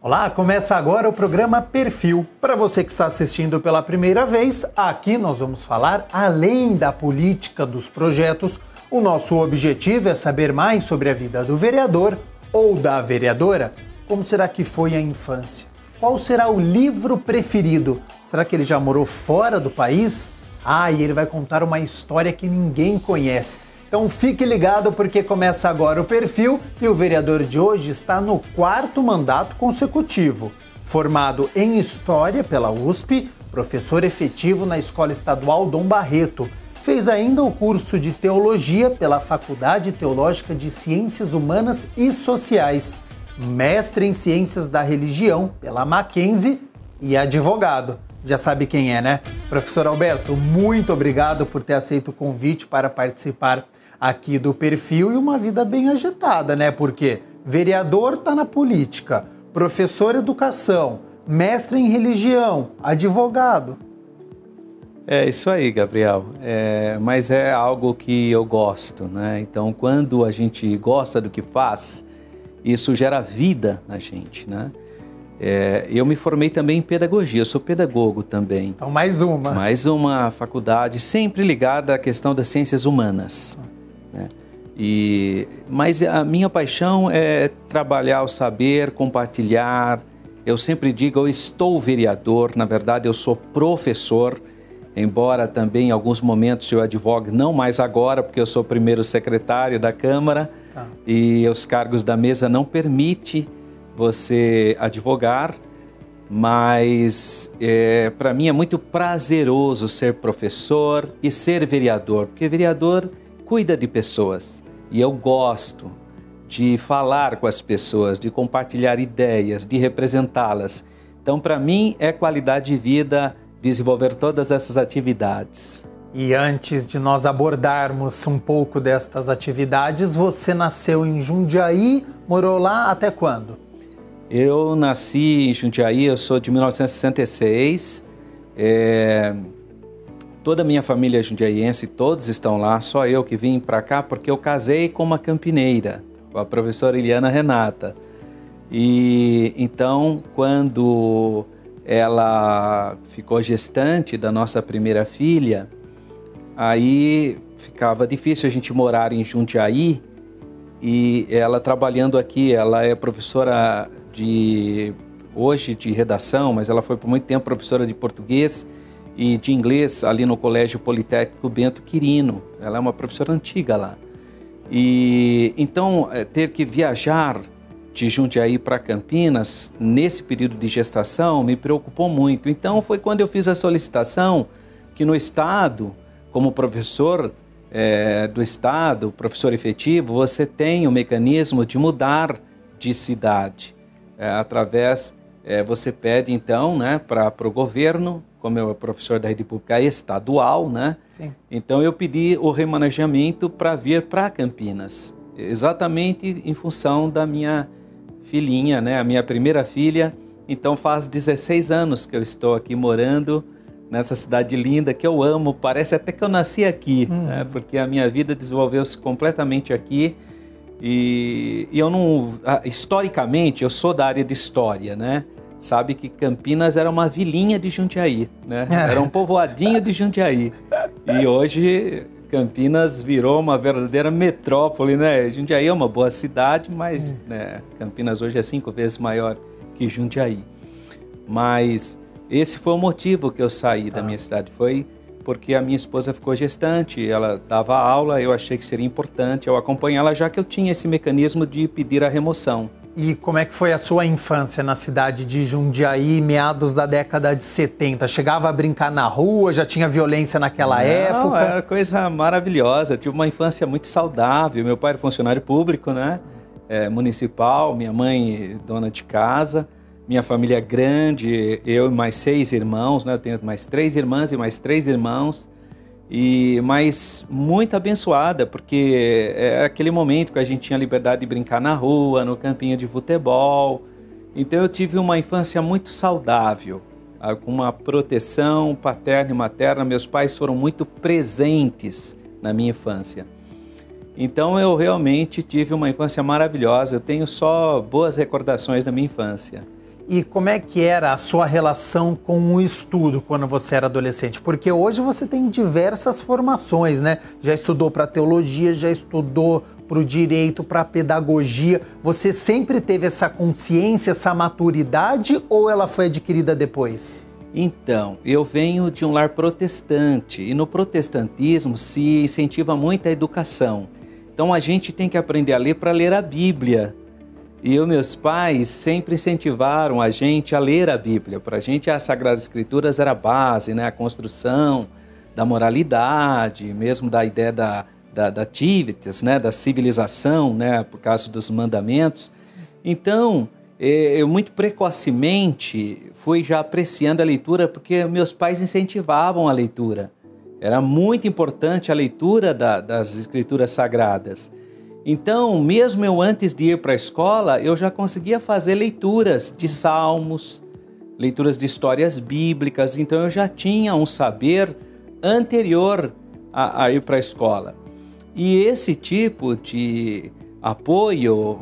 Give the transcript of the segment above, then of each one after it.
Olá, começa agora o programa Perfil. Para você que está assistindo pela primeira vez, aqui nós vamos falar além da política dos projetos. O nosso objetivo é saber mais sobre a vida do vereador ou da vereadora. Como será que foi a infância? Qual será o livro preferido? Será que ele já morou fora do país? E ele vai contar uma história que ninguém conhece. Então fique ligado porque começa agora o Perfil e o vereador de hoje está no 4º mandato consecutivo. Formado em História pela USP, professor efetivo na Escola Estadual Dom Barreto. Fez ainda o curso de Teologia pela Faculdade Teológica de Ciências Humanas e Sociais. Mestre em Ciências da Religião pela Mackenzie e advogado. Já sabe quem é, né? Professor Alberto, muito obrigado por ter aceito o convite para participar aqui do Perfil e uma vida bem agitada, né? Porque vereador tá na política, professor educação, mestre em religião, advogado. É isso aí, Gabriel. Mas é algo que eu gosto, né? Então, quando a gente gosta do que faz, isso gera vida na gente, né? Eu me formei também em pedagogia, eu sou pedagogo também. Então, mais uma. Mais uma faculdade sempre ligada à questão das ciências humanas. Né? Mas a minha paixão é trabalhar o saber, compartilhar. Eu sempre digo, eu estou vereador, na verdade eu sou professor, embora também em alguns momentos eu advogue, não mais agora, porque eu sou primeiro secretário da Câmara e os cargos da mesa não permitem você advogar, mas para mim é muito prazeroso ser professor e ser vereador, porque vereador cuida de pessoas e eu gosto de falar com as pessoas, de compartilhar ideias, de representá-las. Então, para mim, é qualidade de vida desenvolver todas essas atividades. E antes de nós abordarmos um pouco destas atividades, você nasceu em Jundiaí, morou lá até quando? Eu nasci em Jundiaí, eu sou de 1966, toda a minha família é jundiaiense, todos estão lá, só eu que vim para cá porque eu casei com uma campineira, com a professora Eliana Renata. E então, quando ela ficou gestante da nossa primeira filha, aí ficava difícil a gente morar em Jundiaí e ela trabalhando aqui, ela é professora hoje de redação, mas ela foi por muito tempo professora de português e de inglês ali no Colégio Politécnico Bento Quirino. Ela é uma professora antiga lá. E então ter que viajar de Jundiaí para Campinas nesse período de gestação me preocupou muito. Então foi quando eu fiz a solicitação que no estado, como professor do estado, professor efetivo, você tem o mecanismo de mudar de cidade. Você pede então, né, para o governo, como eu sou professor da rede pública estadual, né? Sim. Então eu pedi o remanejamento para vir para Campinas, exatamente em função da minha filhinha, né, a minha primeira filha. Então faz 16 anos que eu estou aqui morando nessa cidade linda que eu amo, parece até que eu nasci aqui, né, porque a minha vida desenvolveu-se completamente aqui. E eu não, historicamente, eu sou da área de história, né? Sabe que Campinas era uma vilinha de Jundiaí, né? Era um povoadinho de Jundiaí. E hoje Campinas virou uma verdadeira metrópole, né? Jundiaí é uma boa cidade, mas né, Campinas hoje é 5 vezes maior que Jundiaí. Mas esse foi o motivo que eu saí da minha cidade, foi porque a minha esposa ficou gestante, ela dava aula, eu achei que seria importante eu acompanhá-la, já que eu tinha esse mecanismo de pedir a remoção. E como é que foi a sua infância na cidade de Jundiaí, meados da década de 70? Chegava a brincar na rua, já tinha violência naquela época? Era coisa maravilhosa, eu tive uma infância muito saudável, meu pai era funcionário público, né? Municipal, minha mãe dona de casa. Minha família é grande, eu e mais 6 irmãos, né? Eu tenho mais 3 irmãs e mais 3 irmãos, mas muito abençoada, porque é aquele momento que a gente tinha liberdade de brincar na rua, no campinho de futebol. Então eu tive uma infância muito saudável, com uma proteção paterna e materna. Meus pais foram muito presentes na minha infância. Então eu realmente tive uma infância maravilhosa, eu tenho só boas recordações da minha infância. E como é que era a sua relação com o estudo quando você era adolescente? Porque hoje você tem diversas formações, né? Já estudou para teologia, já estudou para o direito, para a pedagogia. Você sempre teve essa consciência, essa maturidade, ou ela foi adquirida depois? Então, eu venho de um lar protestante e no protestantismo se incentiva muito a educação. Então a gente tem que aprender a ler para ler a Bíblia. E meus pais sempre incentivaram a gente a ler a Bíblia. Para a gente, as Sagradas Escrituras era a base, né? A construção da moralidade, mesmo da ideia da activities, né? Da civilização, né? Por causa dos mandamentos. Então, eu muito precocemente fui já apreciando a leitura, porque meus pais incentivavam a leitura. Era muito importante a leitura das Escrituras Sagradas. Então, mesmo eu antes de ir para a escola, eu já conseguia fazer leituras de salmos, leituras de histórias bíblicas, então eu já tinha um saber anterior a ir para a escola. E esse tipo de apoio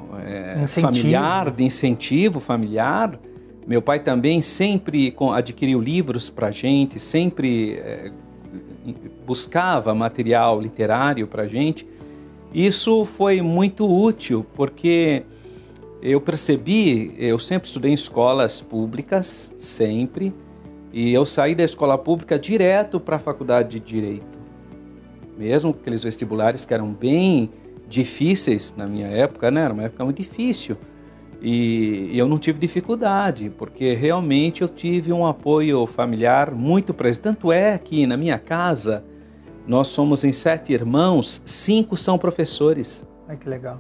familiar, de incentivo familiar, meu pai também sempre adquiriu livros para a gente, sempre buscava material literário para a gente. Isso foi muito útil, porque eu percebi, eu sempre estudei em escolas públicas, sempre, e eu saí da escola pública direto para a faculdade de Direito. Mesmo aqueles vestibulares que eram bem difíceis na minha época, né? Era uma época muito difícil, e eu não tive dificuldade, porque realmente eu tive um apoio familiar muito presente. Tanto é que na minha casa, nós somos em 7 irmãos, 5 são professores. Ai, que legal.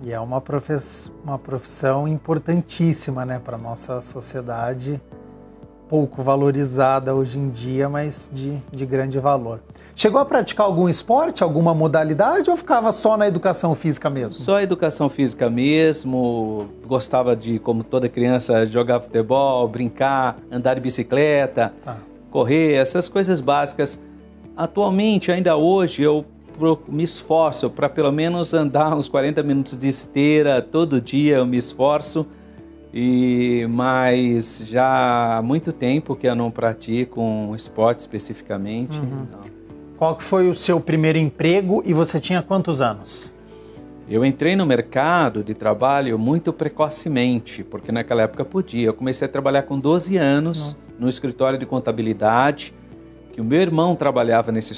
E é uma profissão importantíssima, né, para a nossa sociedade, pouco valorizada hoje em dia, mas de grande valor. Chegou a praticar algum esporte, alguma modalidade, ou ficava só na educação física mesmo? Só educação física mesmo. Gostava de, como toda criança, jogar futebol, brincar, andar de bicicleta. Tá. Correr, essas coisas básicas. Atualmente, ainda hoje, eu me esforço para pelo menos andar uns 40 minutos de esteira todo dia, eu me esforço, mas já há muito tempo que eu não pratico um esporte especificamente. Qual que foi o seu primeiro emprego e você tinha quantos anos? Eu entrei no mercado de trabalho muito precocemente, porque naquela época podia. Eu comecei a trabalhar com 12 anos no escritório de contabilidade, que o meu irmão trabalhava nesse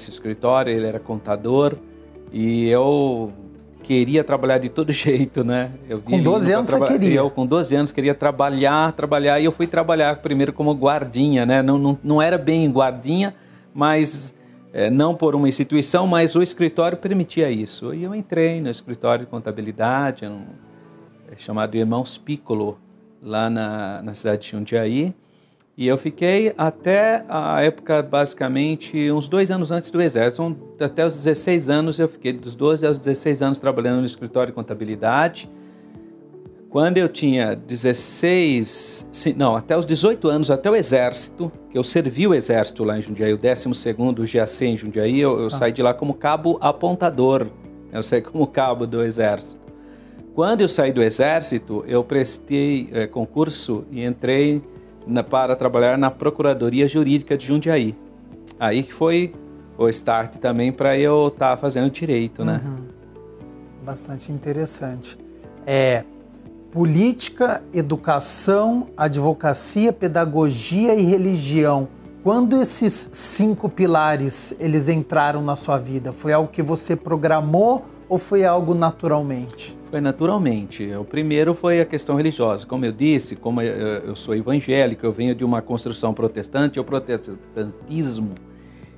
escritório, ele era contador, e eu queria trabalhar de todo jeito, né? Com 12 anos você queria? Eu com 12 anos queria trabalhar, e eu fui trabalhar primeiro como guardinha, né? Não era bem guardinha, mas... não por uma instituição, mas o escritório permitia isso. E eu entrei no escritório de contabilidade, chamado Irmãos Piccolo, lá na cidade de Jundiaí. E eu fiquei até a época, basicamente, uns 2 anos antes do Exército. Até os 16 anos, eu fiquei dos 12 aos 16 anos trabalhando no escritório de contabilidade. Quando eu tinha até os 18 anos, até o Exército, que eu servi o Exército lá em Jundiaí, o 12º GAC em Jundiaí, eu saí de lá como cabo apontador, eu saí como cabo do Exército. Quando eu saí do Exército, eu prestei concurso e entrei para trabalhar na Procuradoria Jurídica de Jundiaí. Aí que foi o start também para eu estar fazendo direito, né? Bastante interessante. Política, educação, advocacia, pedagogia e religião. Quando esses 5 pilares eles entraram na sua vida, foi algo que você programou ou foi algo naturalmente? Foi naturalmente. O primeiro foi a questão religiosa. Como eu disse, como eu sou evangélico, eu venho de uma construção protestante, o protestantismo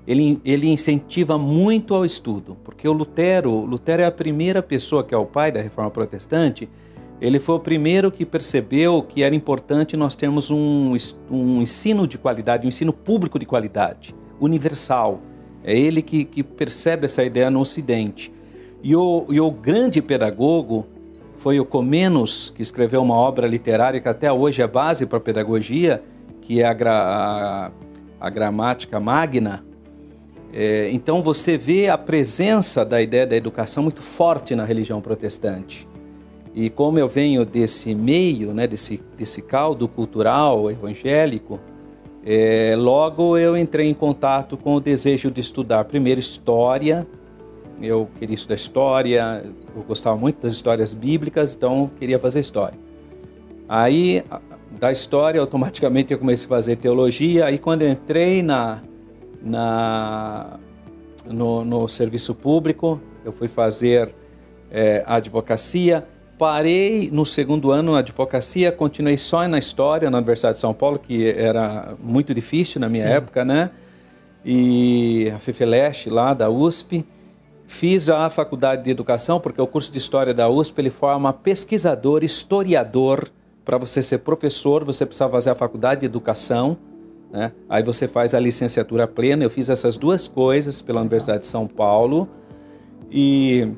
ele incentiva muito ao estudo, porque o Lutero é a primeira pessoa, que é o pai da Reforma Protestante. Ele foi o primeiro que percebeu que era importante nós termos um ensino de qualidade, um ensino público de qualidade, universal. É ele que percebe essa ideia no Ocidente. E o grande pedagogo foi o Comênus, que escreveu uma obra literária que até hoje é base para a pedagogia, que é a Gramática Magna. Então você vê a presença da ideia da educação muito forte na religião protestante. E como eu venho desse meio, né, desse caldo cultural evangélico, logo eu entrei em contato com o desejo de estudar primeiro história. Eu queria estudar história, eu gostava muito das histórias bíblicas, então eu queria fazer história. Aí, da história, automaticamente eu comecei a fazer teologia. Aí quando eu entrei no serviço público, eu fui fazer advocacia. Parei no segundo ano na advocacia, continuei só na história na Universidade de São Paulo, que era muito difícil na minha época, né? E a FEFELESH lá da USP. Fiz a faculdade de educação, porque o curso de história da USP ele forma pesquisador, historiador. Para você ser professor, você precisa fazer a faculdade de educação, né? Aí você faz a licenciatura plena. Eu fiz essas duas coisas pela Universidade de São Paulo e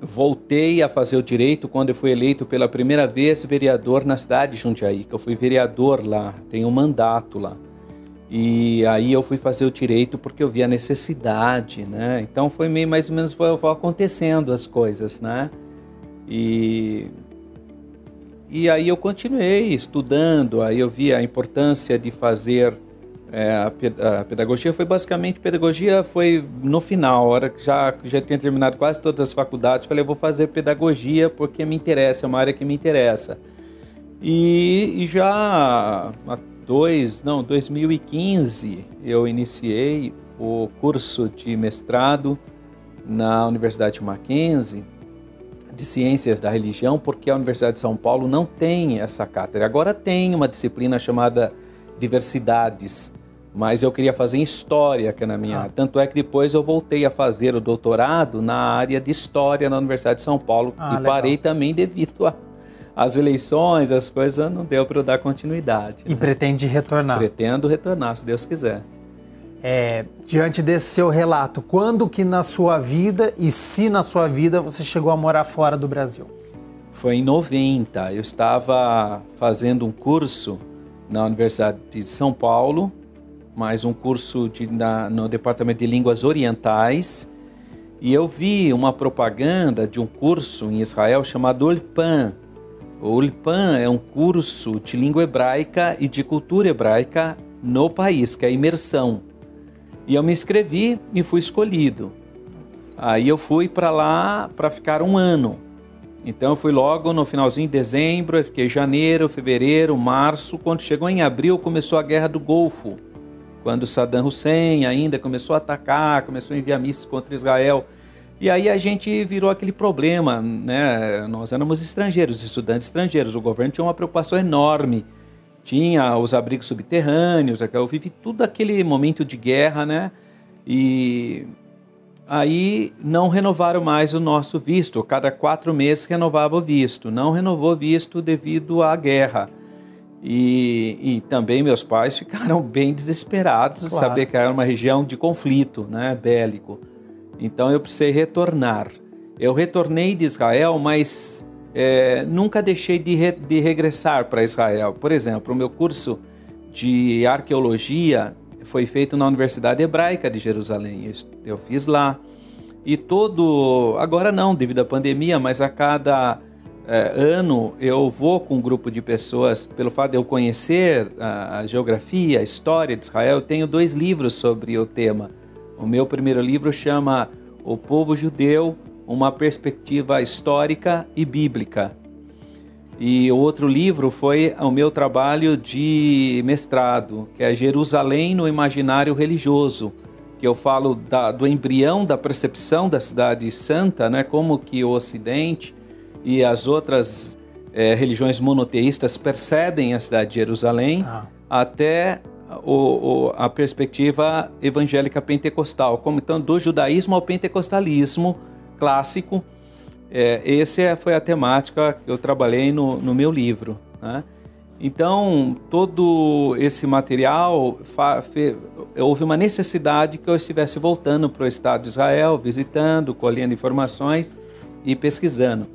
voltei a fazer o direito quando eu fui eleito pela primeira vez vereador na cidade de Jundiaí, que eu fui vereador lá, tenho um mandato lá. E aí eu fui fazer o direito porque eu vi a necessidade, né? Então foi meio mais ou menos foi acontecendo as coisas, né? E aí eu continuei estudando, aí eu vi a importância de fazer a pedagogia. Foi basicamente, pedagogia foi no final, a hora que já tinha terminado quase todas as faculdades, falei, eu vou fazer pedagogia porque me interessa, é uma área que me interessa. E já 2015 eu iniciei o curso de mestrado na Universidade Mackenzie, de Ciências da Religião, porque a Universidade de São Paulo não tem essa cátedra. Agora tem uma disciplina chamada Diversidades, mas eu queria fazer em História, que é na minha área. Tanto é que depois eu voltei a fazer o doutorado na área de História na Universidade de São Paulo e legal. Parei também devido às eleições, as coisas não deu para eu dar continuidade. E pretende retornar? Pretendo retornar, se Deus quiser. Diante desse seu relato, quando que na sua vida e se na sua vida você chegou a morar fora do Brasil? Foi em 90, eu estava fazendo um curso na Universidade de São Paulo, mais um curso no Departamento de Línguas Orientais, e eu vi uma propaganda de um curso em Israel chamado Ulpan. O Ulpan é um curso de língua hebraica e de cultura hebraica no país, que é a imersão. E eu me inscrevi e fui escolhido. Aí eu fui para lá para ficar um ano. Então eu fui logo no finalzinho de dezembro, eu fiquei janeiro, fevereiro, março. Quando chegou em abril começou a Guerra do Golfo. Quando Saddam Hussein ainda começou a atacar, começou a enviar mísseis contra Israel. E aí a gente virou aquele problema, né? Nós éramos estrangeiros, estudantes estrangeiros. O governo tinha uma preocupação enorme. Tinha os abrigos subterrâneos, eu vivi tudo aquele momento de guerra, né? E aí não renovaram mais o nosso visto. Cada 4 meses renovava o visto. Não renovou o visto devido à guerra. E também meus pais ficaram bem desesperados de saber que era uma região de conflito, né, bélico. Então eu precisei retornar. Eu retornei de Israel, mas nunca deixei de regressar para Israel. Por exemplo, o meu curso de arqueologia foi feito na Universidade Hebraica de Jerusalém. Eu fiz lá. E agora não, devido à pandemia, mas a cada ano eu vou com um grupo de pessoas, pelo fato de eu conhecer a geografia, a história de Israel. Eu tenho 2 livros sobre o tema. O meu primeiro livro chama O Povo Judeu, uma perspectiva histórica e bíblica. E o outro livro foi o meu trabalho de mestrado, que é Jerusalém no Imaginário Religioso, que eu falo do embrião da percepção da cidade santa, né, como que o Ocidente e as outras religiões monoteístas percebem a cidade de Jerusalém, até a perspectiva evangélica pentecostal, como então do judaísmo ao pentecostalismo clássico. Essa foi a temática que eu trabalhei no meu livro, né? Então, todo esse material, houve uma necessidade que eu estivesse voltando para o Estado de Israel, visitando, colhendo informações e pesquisando.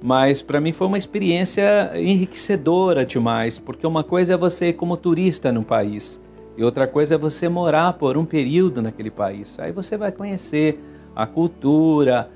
Mas para mim foi uma experiência enriquecedora demais, porque uma coisa é você ir como turista no país e outra coisa é você morar por um período naquele país. Aí você vai conhecer a cultura,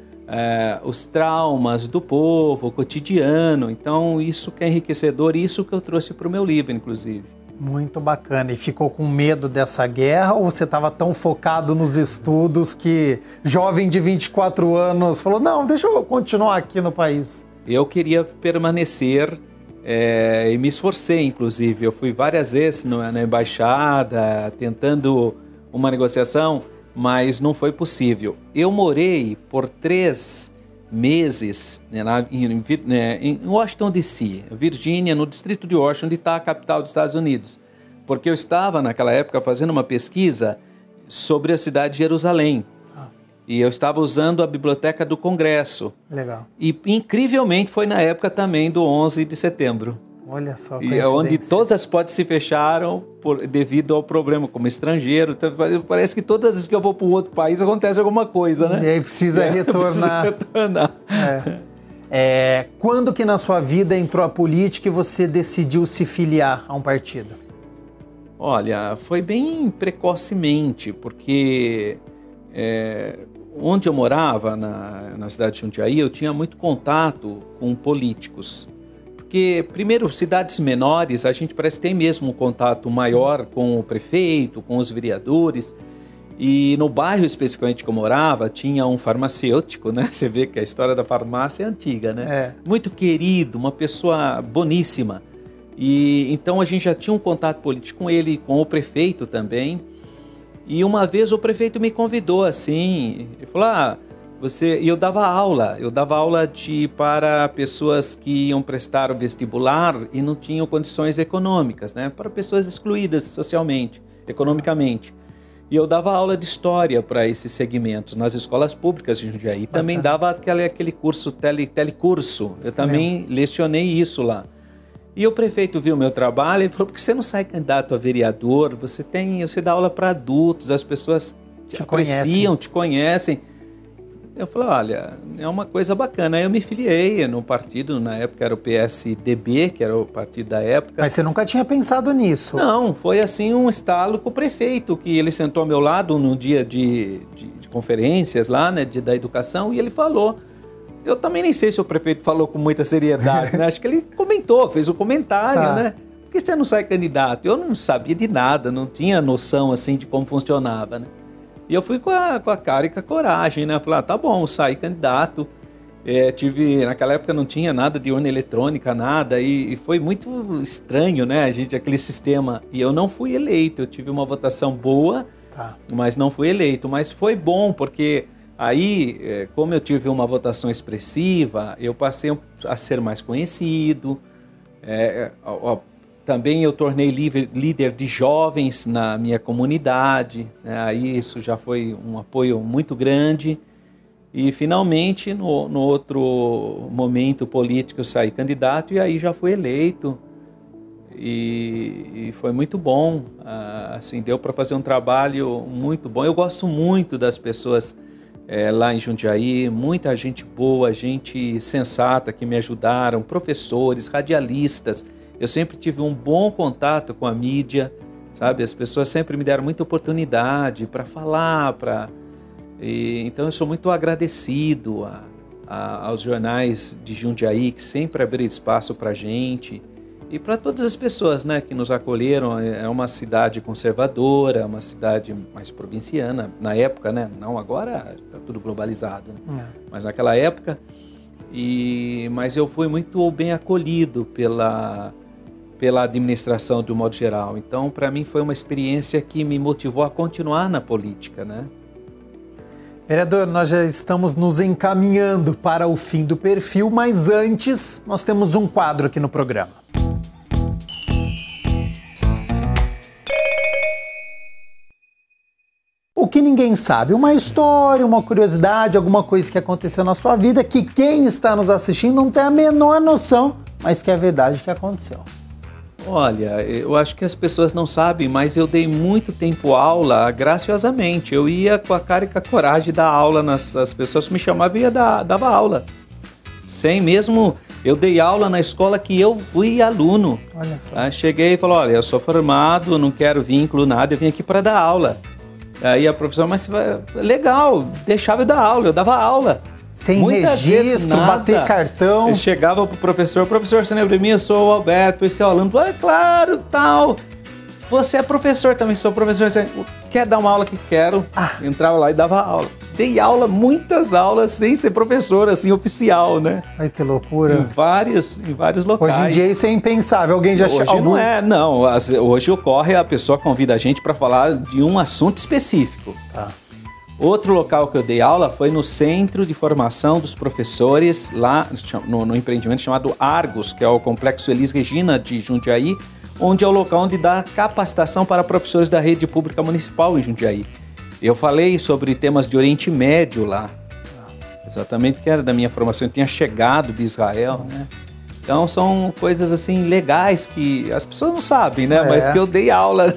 os traumas do povo, o cotidiano. Então, isso que é enriquecedor, isso que eu trouxe para o meu livro, inclusive. Muito bacana. E ficou com medo dessa guerra ou você estava tão focado nos estudos que, jovem de 24 anos, falou, não, deixa eu continuar aqui no país? Eu queria permanecer e me esforcei, inclusive. Eu fui várias vezes na embaixada, tentando uma negociação, mas não foi possível. Eu morei por 3 meses em Washington, D.C., Virgínia, no distrito de Washington, onde está a capital dos Estados Unidos, porque eu estava, naquela época, fazendo uma pesquisa sobre a cidade de Jerusalém. E eu estava usando a biblioteca do Congresso. Legal. E, incrivelmente, foi na época também do 11 de setembro. Olha só, e onde todas as portas se fecharam devido ao problema como estrangeiro. Então, parece que todas as vezes que eu vou para um outro país acontece alguma coisa, né? E aí precisa retornar. Quando que na sua vida entrou a política e você decidiu se filiar a um partido? Olha, foi bem precocemente, porque onde eu morava, na cidade de Jundiaí, eu tinha muito contato com políticos. Porque, primeiro, cidades menores, a gente parece que tem mesmo um contato maior com o prefeito, com os vereadores. E no bairro especificamente que eu morava, tinha um farmacêutico, né? Você vê que a história da farmácia é antiga, né? Muito querido, uma pessoa boníssima. E então a gente já tinha um contato político com ele, com o prefeito também. E uma vez o prefeito me convidou assim, ele falou, e eu dava aula para pessoas que iam prestar o vestibular e não tinham condições econômicas, né? Para pessoas excluídas socialmente, economicamente. E eu dava aula de história para esses segmentos nas escolas públicas de Jundiaí. Também dava aquele curso, telecurso, eu também lecionei isso lá. E o prefeito viu o meu trabalho e falou, por que você não sai candidato a vereador? Você dá aula para adultos, as pessoas te apreciam, te conhecem. Eu falei, olha, é uma coisa bacana. Aí eu me filiei no partido, na época era o PSDB, que era o partido da época. Mas você nunca tinha pensado nisso? Não, foi assim um estalo com o prefeito, que ele sentou ao meu lado num dia de conferências lá, né, da educação, e ele falou. Eu também nem sei se o prefeito falou com muita seriedade, né? Acho que ele comentou, fez um comentário, né? Por que você não sai candidato? Eu não sabia de nada, não tinha noção assim de como funcionava, né? E eu fui com a cara e com a coragem, né? Falei, tá bom, saí candidato. Naquela época não tinha nada de urna eletrônica, nada, e foi muito estranho, né? Aquele sistema. E eu não fui eleito, eu tive uma votação boa, mas não fui eleito. Mas foi bom, porque aí, como eu tive uma votação expressiva, eu passei a ser mais conhecido. Também eu tornei líder de jovens na minha comunidade, né? Aí isso já foi um apoio muito grande. E finalmente, no outro momento político, eu saí candidato e aí já fui eleito. E foi muito bom, assim, deu para fazer um trabalho muito bom. Eu gosto muito das pessoas lá em Jundiaí, muita gente boa, gente sensata que me ajudaram, professores, radialistas. Eu sempre tive um bom contato com a mídia, sabe? As pessoas sempre me deram muita oportunidade para falar, então eu sou muito agradecido aos jornais de Jundiaí, que sempre abriram espaço para a gente, e para todas as pessoas, né, que nos acolheram. É uma cidade conservadora, uma cidade mais provinciana, na época, né? Não agora, está tudo globalizado, né? Mas naquela época. Mas eu fui muito bem acolhido pela administração de um modo geral. Então, para mim, foi uma experiência que me motivou a continuar na política, né? Vereador, nós já estamos nos encaminhando para o fim do perfil, mas antes nós temos um quadro aqui no programa. O que ninguém sabe, uma história, uma curiosidade, alguma coisa que aconteceu na sua vida que quem está nos assistindo não tem a menor noção, mas que é verdade que aconteceu. Olha, eu acho que as pessoas não sabem, mas eu dei muito tempo aula graciosamente. Eu ia com a cara e com a coragem de dar aula, as pessoas me chamavam e dava aula. Eu dei aula na escola que eu fui aluno. Olha só. Cheguei e falei, olha, eu sou formado, não quero vínculo, nada, eu vim aqui para dar aula. Aí a professora, mas legal, deixava eu dar aula, eu dava aula. Sem Muitas vezes registro, nada. bater cartão. Eu chegava pro professor, você lembra de mim? Eu sou o Alberto, esse é o aluno. É claro, tal. Você é professor também, sou professor. Você quer dar uma aula que quero? Entrava lá e dava aula. Dei aula, muitas aulas, sem ser professor, assim, oficial, né? Ai, que loucura. Em vários locais. Hoje em dia isso é impensável. Alguém já Hoje não é, não. Hoje ocorre, a pessoa convida a gente para falar de um assunto específico. Tá. Outro local que eu dei aula foi no Centro de Formação dos Professores, lá no empreendimento chamado Argos, que é o Complexo Elis Regina de Jundiaí, onde é o local onde dá capacitação para professores da rede pública municipal em Jundiaí. Eu falei sobre temas de Oriente Médio lá, exatamente, que era da minha formação, eu tinha chegado de Israel, né? Então são coisas assim legais que as pessoas não sabem, né? Mas que eu dei aula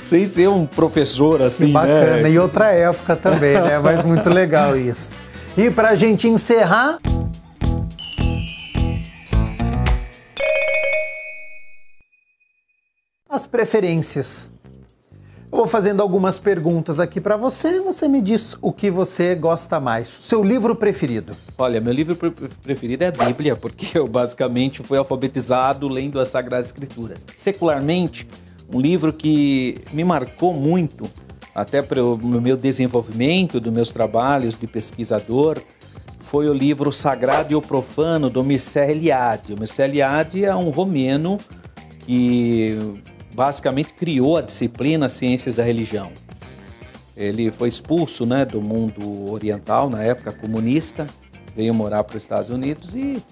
sem ser um professor assim, que bacana, né? E outra época também, né? Mas muito legal isso. E pra gente encerrar... as preferências. Eu vou fazendo algumas perguntas aqui para você e você me diz o que você gosta mais. Seu livro preferido? Olha, meu livro preferido é a Bíblia, porque eu basicamente fui alfabetizado lendo as Sagradas Escrituras. Secularmente, um livro que me marcou muito, até para o meu desenvolvimento, dos meus trabalhos de pesquisador, foi o livro O Sagrado e o Profano, do Mircea Eliade. O Mircea Eliade é um romeno que basicamente criou a disciplina Ciências da Religião. Ele foi expulso, né, do mundo oriental, na época comunista, veio morar para os Estados Unidos e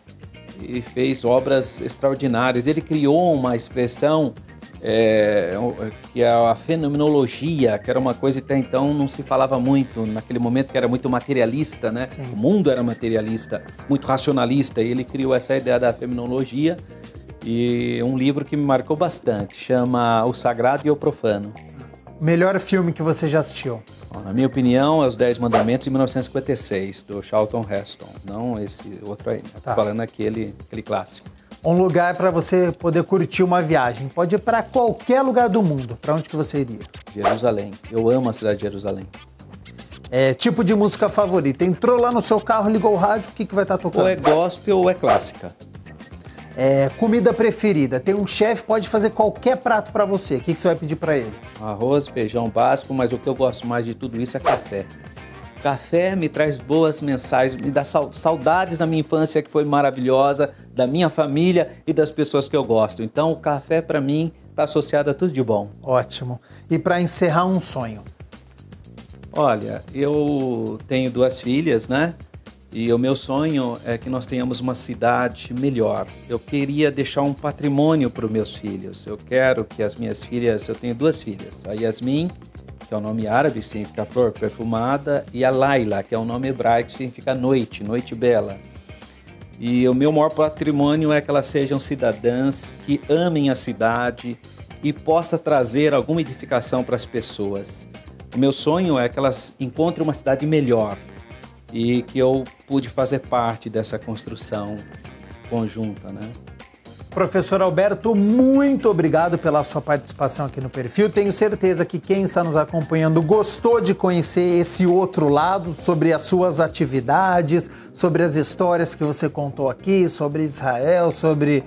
fez obras extraordinárias. Ele criou uma expressão que é a fenomenologia, que era uma coisa que até então não se falava muito, naquele momento que era muito materialista, né? Sim. O mundo era materialista, muito racionalista, e ele criou essa ideia da fenomenologia. E um livro que me marcou bastante, chama O Sagrado e o Profano. Melhor filme que você já assistiu? Na minha opinião, é Os 10 Mandamentos de 1956, do Charlton Heston. Não esse outro aí, tá. Falando aquele clássico. Um lugar para você poder curtir uma viagem. Pode ir para qualquer lugar do mundo. Para onde que você iria? Jerusalém. Eu amo a cidade de Jerusalém. Tipo de música favorita. Entrou lá no seu carro, ligou o rádio, o que vai estar tocando? Ou é gospel ou é clássica. Comida preferida. Tem um chefe, pode fazer qualquer prato para você. O que você vai pedir para ele? Arroz, feijão básico, mas o que eu gosto mais de tudo isso é café. Café me traz boas mensagens, me dá saudades da minha infância, que foi maravilhosa, da minha família e das pessoas que eu gosto. Então o café para mim está associado a tudo de bom. Ótimo. E para encerrar, um sonho? Olha, eu tenho 2 filhas, né? E o meu sonho é que nós tenhamos uma cidade melhor. Eu queria deixar um patrimônio para os meus filhos. Eu quero que as minhas filhas... Eu tenho 2 filhas. A Yasmin, que é o nome árabe, significa flor perfumada, e a Laila, que é o nome hebraico, significa noite, noite bela. E o meu maior patrimônio é que elas sejam cidadãs que amem a cidade e possa trazer alguma edificação para as pessoas. O meu sonho é que elas encontrem uma cidade melhor, e que eu pude fazer parte dessa construção conjunta, né? Professor Alberto, muito obrigado pela sua participação aqui no Perfil. Tenho certeza que quem está nos acompanhando gostou de conhecer esse outro lado, sobre as suas atividades, sobre as histórias que você contou aqui, sobre Israel, sobre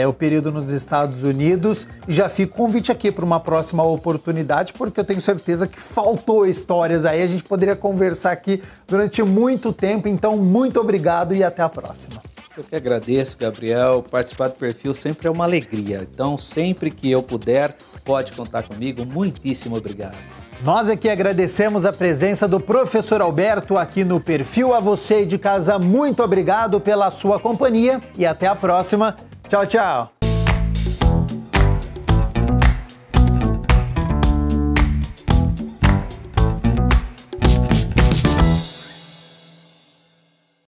o período nos Estados Unidos. E já fica o convite aqui para uma próxima oportunidade, porque eu tenho certeza que faltou histórias aí. A gente poderia conversar aqui durante muito tempo. Então, muito obrigado e até a próxima. Eu que agradeço, Gabriel. Participar do Perfil sempre é uma alegria. Então, sempre que eu puder, pode contar comigo. Muitíssimo obrigado. Nós aqui agradecemos a presença do professor Alberto aqui no Perfil. A você de casa, muito obrigado pela sua companhia e até a próxima. Tchau, tchau.